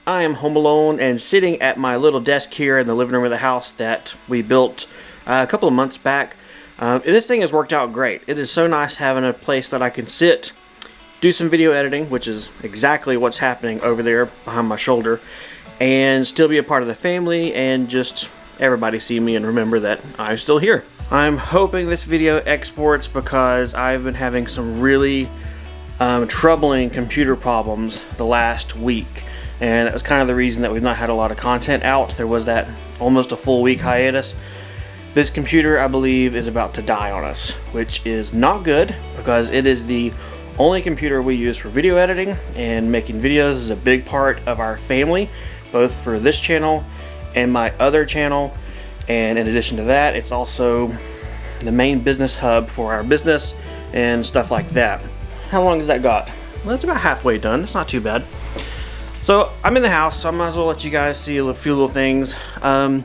I am home alone and sitting at my little desk here in the living room of the house that we built a couple of months back. This thing has worked out great. It is so nice having a place that I can sit, do some video editing, which is exactly what's happening over there behind my shoulder, and still be a part of the family and just everybody see me and remember that I'm still here. I'm hoping this video exports because I've been having some really troubling computer problems the last week, and that was kind of the reason that we've not had a lot of content out. There was that almost a full week hiatus. This computer, I believe, is about to die on us, which is not good because it is the only computer we use for video editing, and making videos is a big part of our family, both for this channel and my other channel. And in addition to that, it's also the main business hub for our business and stuff like that. How long has that got? Well, it's about halfway done. It's not too bad. So I'm in the house, so I might as well let you guys see a few little things. A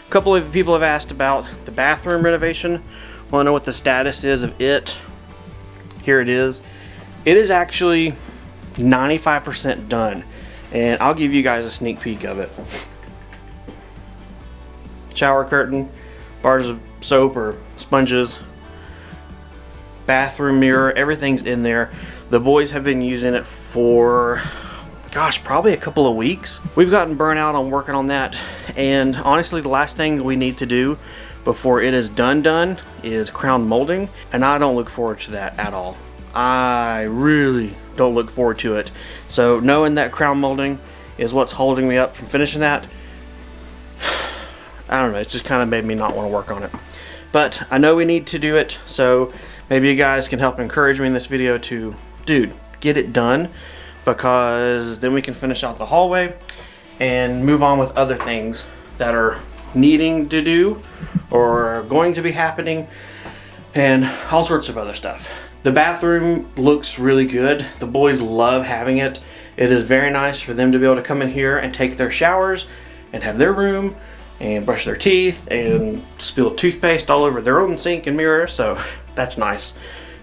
couple of people have asked about the bathroom renovation. Want to know what the status is of it. Here it is. It is actually 95% done, and I'll give you guys a sneak peek of it. Shower curtain, bars of soap or sponges, bathroom mirror, everything's in there. The boys have been using it for, gosh, probably a couple of weeks. We've gotten burnt out on working on that, and honestly the last thing we need to do before it is done is crown molding, and I don't look forward to that at all. I really don't look forward to it. So knowing that crown molding is what's holding me up from finishing that, I don't know, it just kind of made me not want to work on it. But I know we need to do it, so maybe you guys can help encourage me in this video to, dude, get it done, because then we can finish out the hallway and move on with other things that are needing to do or going to be happening and all sorts of other stuff. The bathroom looks really good. The boys love having it. It is very nice for them to be able to come in here and take their showers and have their room and brush their teeth and spill toothpaste all over their own sink and mirror, so that's nice.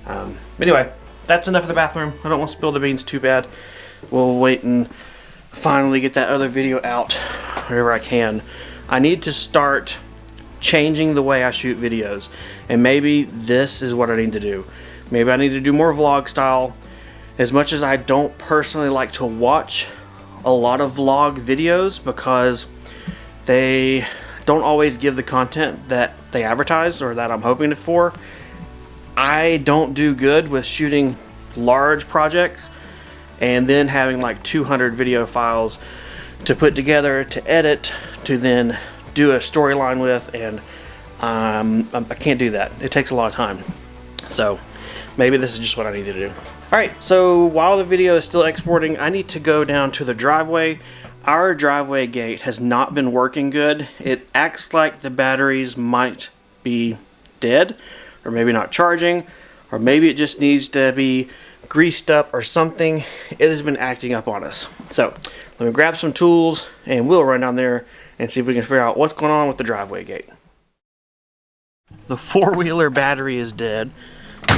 But anyway, that's enough of the bathroom. I don't want to spill the beans too bad. We'll wait and finally get that other video out wherever I can. I need to start changing the way I shoot videos, and maybe this is what I need to do. Maybe I need to do more vlog style. As much as I don't personally like to watch a lot of vlog videos because they don't always give the content that they advertise or that I'm hoping for, I don't do good with shooting large projects and then having like 200 video files to put together, to edit, to then do a storyline with, and I can't do that. It takes a lot of time. So maybe this is just what I need to do. Alright, so while the video is still exporting, I need to go down to the driveway. Our driveway gate has not been working good. It acts like the batteries might be dead, or maybe not charging, or maybe it just needs to be greased up or something. It has been acting up on us. So let me grab some tools and we'll run down there and see if we can figure out what's going on with the driveway gate. The four-wheeler battery is dead,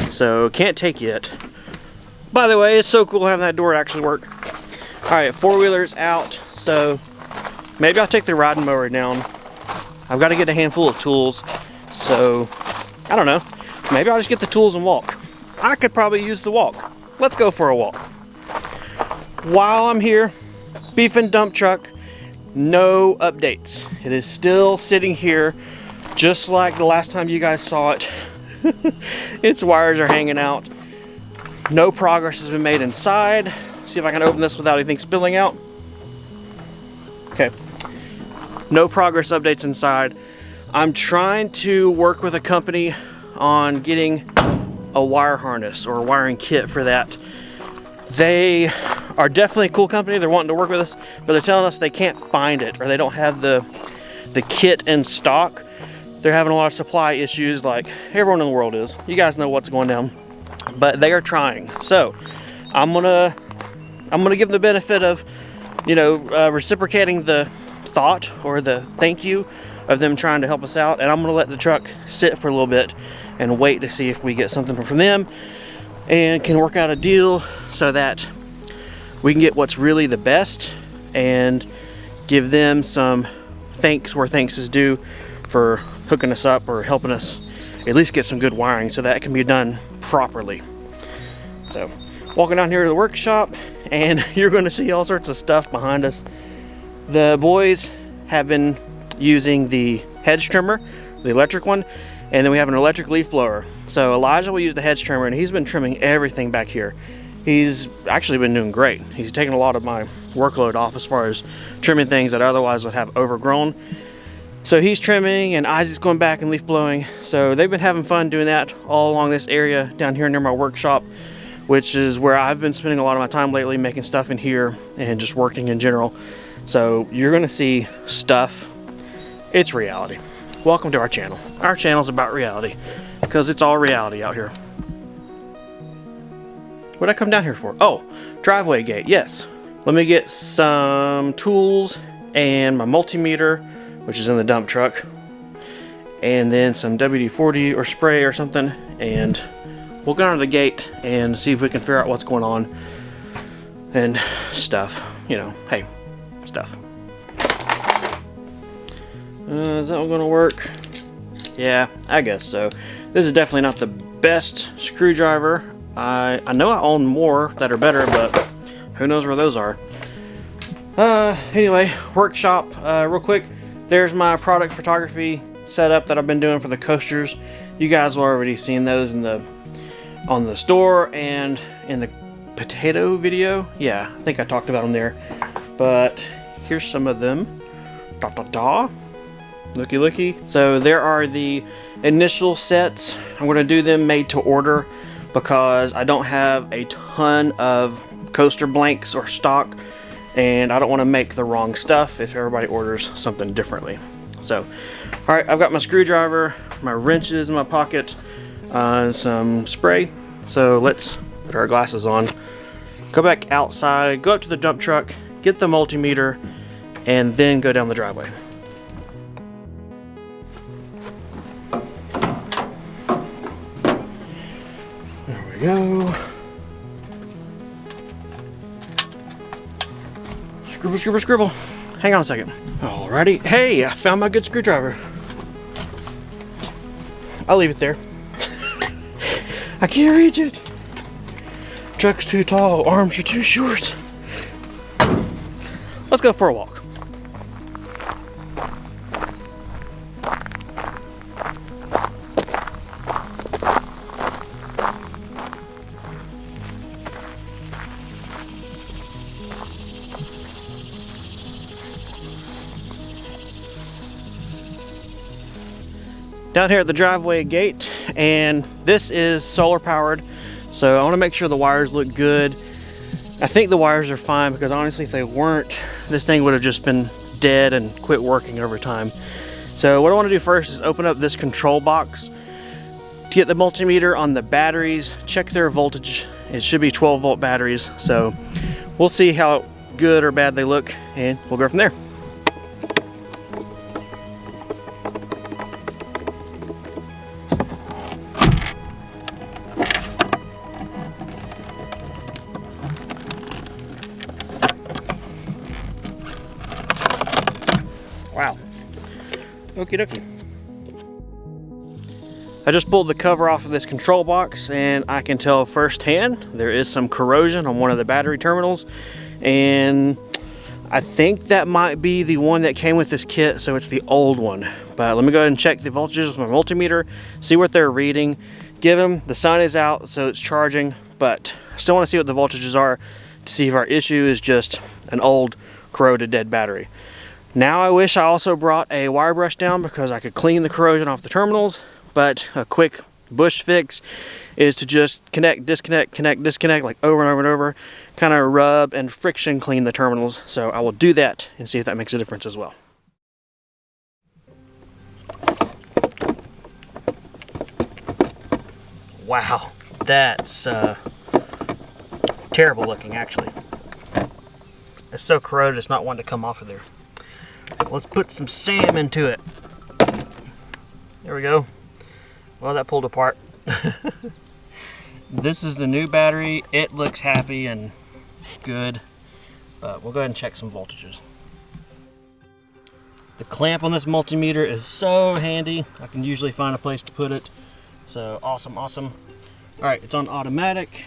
so can't take it. By the way, it's so cool having that door actually work. Alright, four-wheeler's out, so maybe I'll take the riding mower down. I've got to get a handful of tools, so I don't know. Maybe I'll just get the tools and walk. I could probably use the walk. Let's go for a walk. While I'm here, beef and dump truck, no updates. It is still sitting here just like the last time you guys saw it. Its wires are hanging out. No progress has been made inside. See if I can open this without anything spilling out. Okay. No progress updates inside. I'm trying to work with a company on getting a wire harness or a wiring kit for that. They are definitely a cool company. They're wanting to work with us, but they're telling us they can't find it, or they don't have the kit in stock. They're having a lot of supply issues like everyone in the world is. You guys know what's going down. But they are trying. So I'm gonna give them the benefit of, reciprocating the thought or the thank you of them trying to help us out, and I'm gonna let the truck sit for a little bit and wait to see if we get something from them and can work out a deal so that we can get what's really the best and give them some thanks where thanks is due for hooking us up or helping us at least get some good wiring so that it can be done properly. So walking down here to the workshop, and you're going to see all sorts of stuff behind us. The boys have been using the hedge trimmer, the electric one, and then we have an electric leaf blower. So Elijah will use the hedge trimmer, and he's been trimming everything back here. He's actually been doing great. He's taken a lot of my workload off as far as trimming things that otherwise would have overgrown. So he's trimming, and Isaac's going back and leaf blowing. So they've been having fun doing that all along this area down here near my workshop, which is where I've been spending a lot of my time lately, making stuff in here and just working in general. So you're gonna see stuff. It's reality. Welcome to our channel. Our channel's about reality, because it's all reality out here. What'd I come down here for? Oh, driveway gate, yes. Let me get some tools and my multimeter, which is in the dump truck, and then some WD-40 or spray or something, and we'll go down to the gate and see if we can figure out what's going on and stuff. You know, hey, stuff. Is that one gonna work? Yeah, I guess so. This is definitely not the best screwdriver. I know I own more that are better, but who knows where those are. Anyway, workshop, real quick. There's my product photography setup that I've been doing for the coasters. You guys have already seen those on the store and in the potato video. Yeah, I think I talked about them there. But here's some of them. Looky looky. So there are the initial sets. I'm going to do them made to order because I don't have a ton of coaster blanks or stock, and I don't want to make the wrong stuff if everybody orders something differently. So, alright, I've got my screwdriver, my wrenches in my pocket, some spray. So let's put our glasses on, go back outside, go up to the dump truck, get the multimeter, and then go down the driveway. There we go. Scribble, scribble, scribble. Hang on a second. Alrighty. Hey, I found my good screwdriver. I'll leave it there. I can't reach it. Truck's too tall, arms are too short. Let's go for a walk. Down here at the driveway gate, and this is solar powered, so I want to make sure the wires look good. I think the wires are fine, because honestly if they weren't, this thing would have just been dead and quit working over time. So what I want to do first is open up this control box to get the multimeter on the batteries, check their voltage. It should be 12 volt batteries, so we'll see how good or bad they look, and we'll go from there. Wow. Okie dokie. I just pulled the cover off of this control box, and I can tell firsthand there is some corrosion on one of the battery terminals, and I think that might be the one that came with this kit, so it's the old one. But let me go ahead and check the voltages with my multimeter, see what they're reading, give them, the sun is out so it's charging, but I still want to see what the voltages are to see if our issue is just an old corroded dead battery. Now I wish I also brought a wire brush down because I could clean the corrosion off the terminals, but a quick bush fix is to just connect, disconnect, connect, disconnect, like over and over and over, kind of rub and friction clean the terminals. So I will do that and see if that makes a difference as well. Wow, that's terrible looking actually. It's so corroded it's not wanting to come off of there. Let's put some SAM into it. There we go. Well, that pulled apart. This is the new battery. It looks happy and good, but we'll go ahead and check some voltages. The clamp on this multimeter is so handy. I can usually find a place to put it. So awesome, awesome. All right, it's on automatic.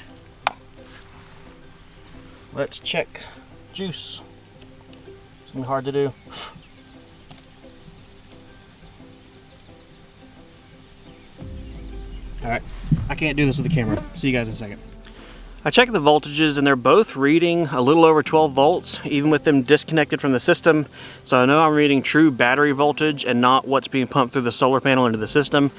Let's check juice. It's gonna be hard to do. All right, I can't do this with the camera. See you guys in a second. I checked the voltages and they're both reading a little over 12 volts, even with them disconnected from the system. So I know I'm reading true battery voltage and not what's being pumped through the solar panel into the system.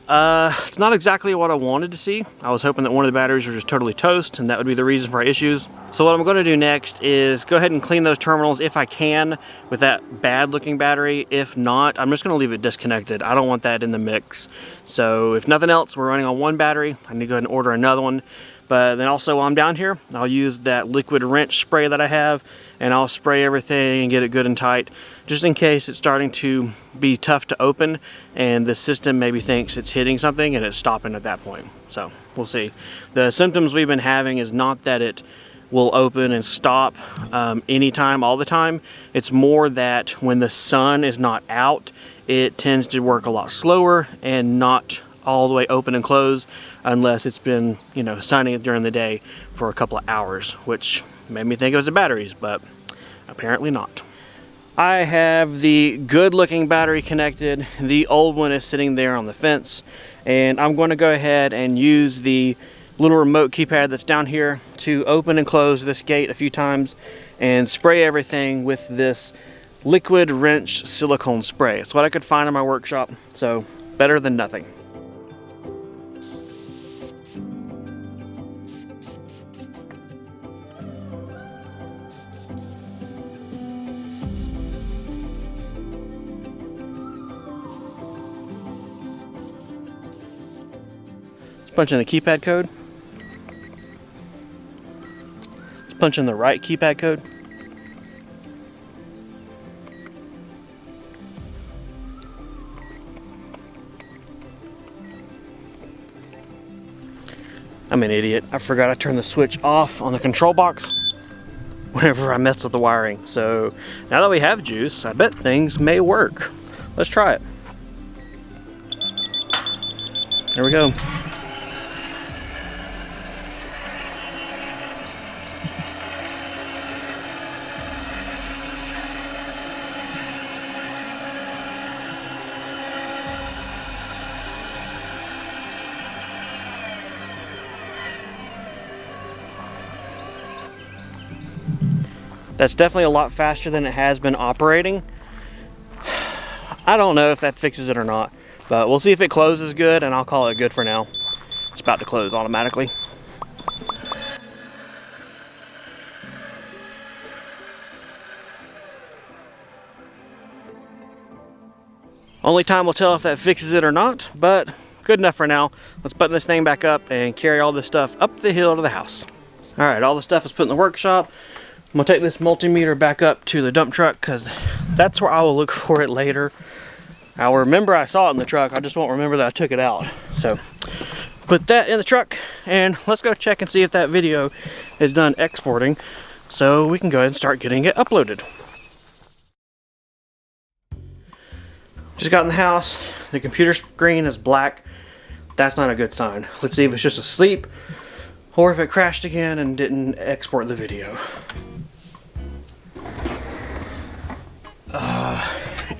It's not exactly what I wanted to see. I was hoping that one of the batteries were just totally toast and that would be the reason for our issues. So what I'm going to do next is go ahead and clean those terminals if I can with that bad looking battery. If not, I'm just going to leave it disconnected. I don't want that in the mix. So if nothing else, we're running on one battery. I need to go ahead and order another one. But then also while I'm down here, I'll use that liquid wrench spray that I have and I'll spray everything and get it good and tight just in case it's starting to be tough to open and the system maybe thinks it's hitting something and it's stopping at that point. So we'll see. The symptoms we've been having is not that it will open and stop anytime, all the time. It's more that when the sun is not out, it tends to work a lot slower and not all the way open and close unless it's been, you know, sunny during the day for a couple of hours, which made me think it was the batteries, but apparently not. I have the good looking battery connected. The old one is sitting there on the fence, and I'm going to go ahead and use the little remote keypad that's down here to open and close this gate a few times and spray everything with this liquid wrench silicone spray. It's what I could find in my workshop, so better than nothing. Punch in the keypad code. Let's punch in the right keypad code. I'm an idiot. I forgot I turned the switch off on the control box whenever I mess with the wiring. So now that we have juice, I bet things may work. Let's try it. There we go. That's definitely a lot faster than it has been operating. I don't know if that fixes it or not, but we'll see if it closes good and I'll call it good for now. It's about to close automatically. Only time will tell if that fixes it or not, but good enough for now. Let's button this thing back up and carry all this stuff up the hill to the house. All right, all the stuff is put in the workshop. I'm gonna take this multimeter back up to the dump truck because that's where I will look for it later. I'll remember I saw it in the truck, I just won't remember that I took it out. So put that in the truck and let's go check and see if that video is done exporting so we can go ahead and start getting it uploaded. Just got in the house, the computer screen is black. That's not a good sign. Let's see if it's just asleep or if it crashed again and didn't export the video.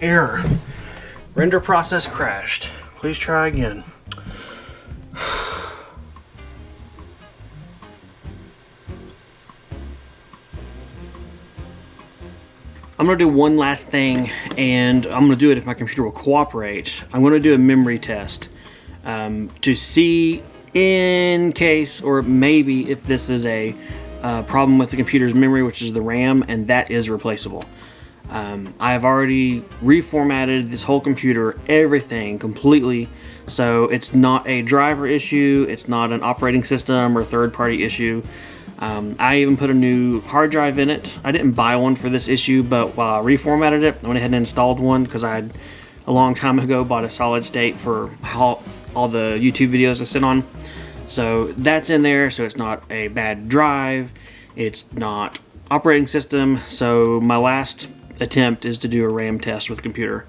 Error. Render process crashed. Please try again. I'm gonna do one last thing, and I'm gonna do it if my computer will cooperate. I'm gonna do a memory test to see in case, or maybe if this is a problem with the computer's memory, which is the RAM, and that is replaceable. I've already reformatted this whole computer, everything completely, so it's not a driver issue, it's not an operating system or third-party issue. I even put a new hard drive in it. I didn't buy one for this issue, but while I reformatted it, I went ahead and installed one because I had a long time ago bought a solid state for all the YouTube videos I sit on. So that's in there, so it's not a bad drive, it's not operating system, so my last attempt is to do a RAM test with the computer.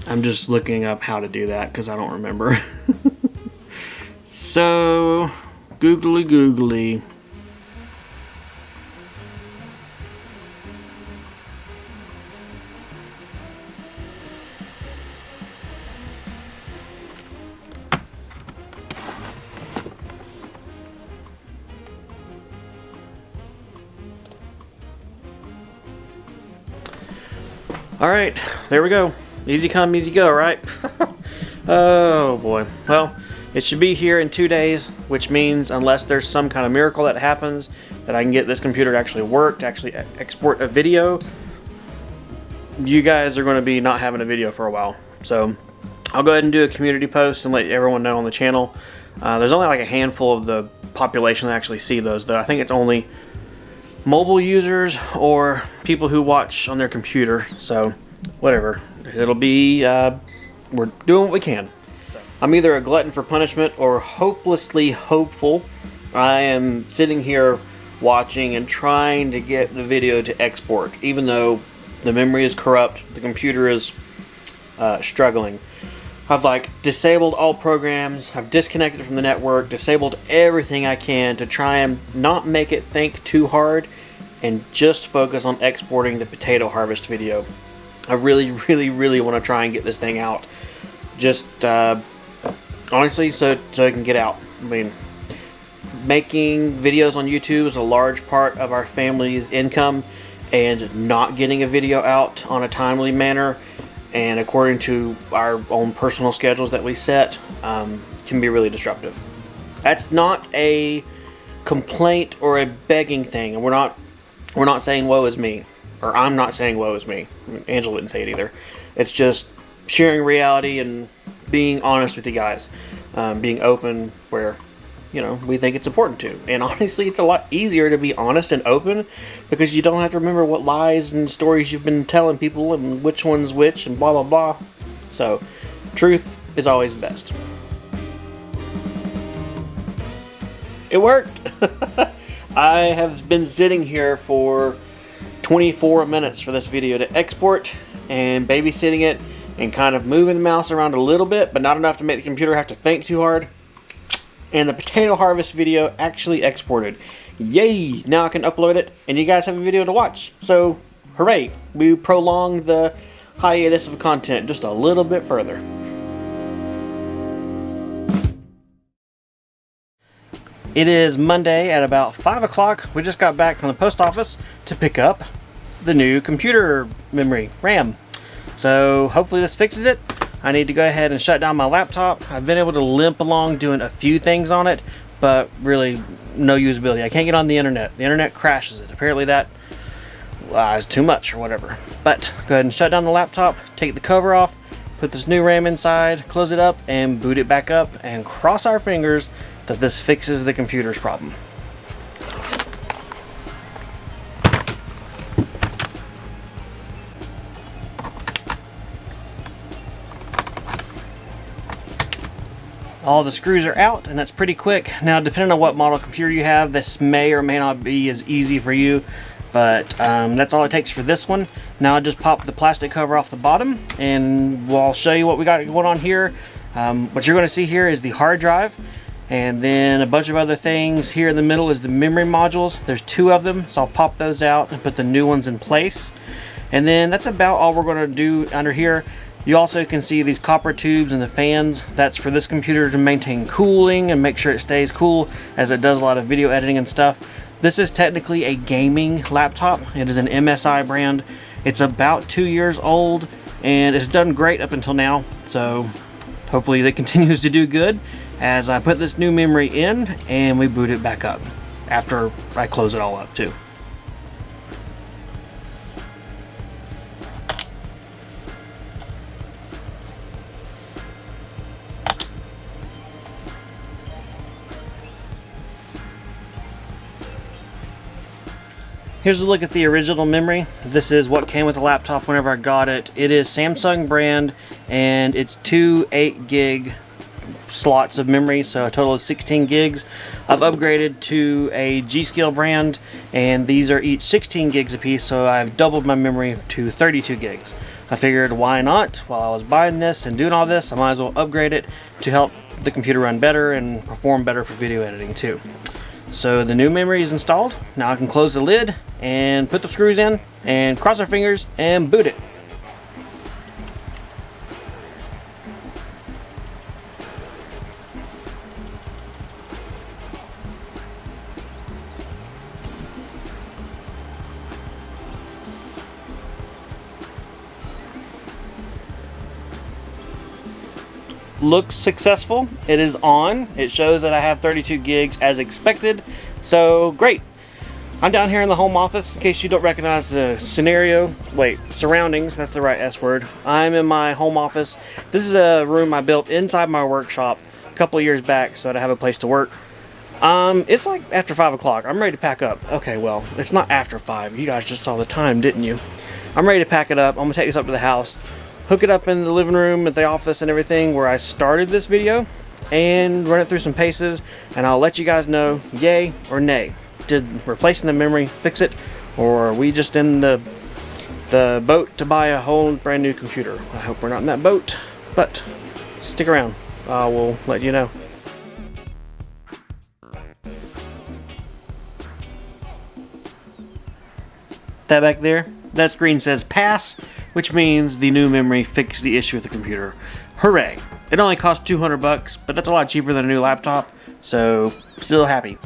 I'm just looking up how to do that because I don't remember. So, googly. Alright, there we go. Easy come, easy go, right? Oh boy. Well, it should be here in 2 days, which means unless there's some kind of miracle that happens, that I can get this computer to actually work, to actually export a video, you guys are going to be not having a video for a while. So I'll go ahead and do a community post and let everyone know on the channel. There's only like a handful of the population that actually see those, though. I think it's only mobile users or people who watch on their computer, so whatever. It'll be, we're doing what we can. I'm either a glutton for punishment or hopelessly hopeful. I am sitting here watching and trying to get the video to export, even though the memory is corrupt, the computer is struggling. I've like disabled all programs, I've disconnected from the network, disabled everything I can to try and not make it think too hard and just focus on exporting the potato harvest video. I really want to try and get this thing out. Just honestly, so it can get out. I mean, making videos on YouTube is a large part of our family's income, and not getting a video out on a timely manner and according to our own personal schedules that we set can be really disruptive. That's not a complaint or a begging thing, and we're not saying woe is me, or I'm not saying woe is me. Angela didn't say it either. It's just sharing reality and being honest with you guys, being open where, you know, we think it's important to. And honestly, it's a lot easier to be honest and open because you don't have to remember what lies and stories you've been telling people and which one's which and blah blah blah. So truth is always best. It worked. I have been sitting here for 24 minutes for this video to export, and babysitting it and kind of moving the mouse around a little bit, but not enough to make the computer have to think too hard. And the potato harvest video actually exported. Yay! Now I can upload it and you guys have a video to watch. So, hooray! We prolonged the hiatus of content just a little bit further. It is Monday at about 5 o'clock. We just got back from the post office to pick up the new computer memory, RAM. So hopefully this fixes it. I need to go ahead and shut down my laptop. I've been able to limp along doing a few things on it, but really no usability. I can't get on the internet. The internet crashes it. Apparently that is too much or whatever. But go ahead and shut down the laptop, take the cover off, put this new RAM inside, close it up, and boot it back up, and cross our fingers that this fixes the computer's problem. All the screws are out, and that's pretty quick. Now, depending on what model computer you have, this may or may not be as easy for you, but that's all it takes for this one. Now I just pop the plastic cover off the bottom, and I'll show you what we got going on here. What you're going to see here is the hard drive, and then a bunch of other things. Here in the middle is the memory modules. There's 2 of them, so I'll pop those out and put the new ones in place. And then that's about all we're going to do under here. You also can see these copper tubes and the fans. That's for this computer to maintain cooling and make sure it stays cool, as it does a lot of video editing and stuff. This is technically a gaming laptop. It is an MSI brand. It's about 2 years old, and it's done great up until now. So hopefully it continues to do good as I put this new memory in and we boot it back up after I close it all up too. Here's a look at the original memory. This is what came with the laptop whenever I got it. It is Samsung brand, and it's 2 8 gig slots of memory, so a total of 16 gigs. I've upgraded to a G-Skill brand, and these are each 16 gigs apiece, so I've doubled my memory to 32 gigs. I figured, why not? While I was buying this and doing all this, I might as well upgrade it to help the computer run better and perform better for video editing too. So the new memory is installed. Now I can close the lid and put the screws in and cross our fingers and boot it. Looks successful. It is on. It shows that I have 32 gigs as expected. So great. I'm down here in the home office. In case you don't recognize the surroundings, that's the right S word. I'm in my home office. This is a room I built inside my workshop a couple of years back so that I have a place to work. It's like after 5 o'clock. I'm ready to pack up. Okay, well, it's not after 5. You guys just saw the time, didn't you? I'm ready to pack it up. I'm gonna take this up to the house, hook it up in the living room, at the office and everything where I started this video, and run it through some paces, and I'll let you guys know yay or nay. Did replacing the memory fix it, or are we just in the boat to buy a whole brand new computer? I hope we're not in that boat, but stick around. We'll let you know. That back there, that screen says pass, which means the new memory fixed the issue with the computer. Hooray! It only cost 200 bucks, but that's a lot cheaper than a new laptop, so still happy.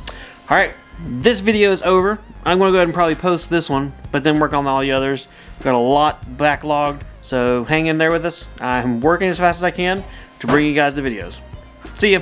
Alright, this video is over. I'm going to go ahead and probably post this one, but then work on all the others. Got a lot backlogged, so hang in there with us. I'm working as fast as I can to bring you guys the videos. See ya!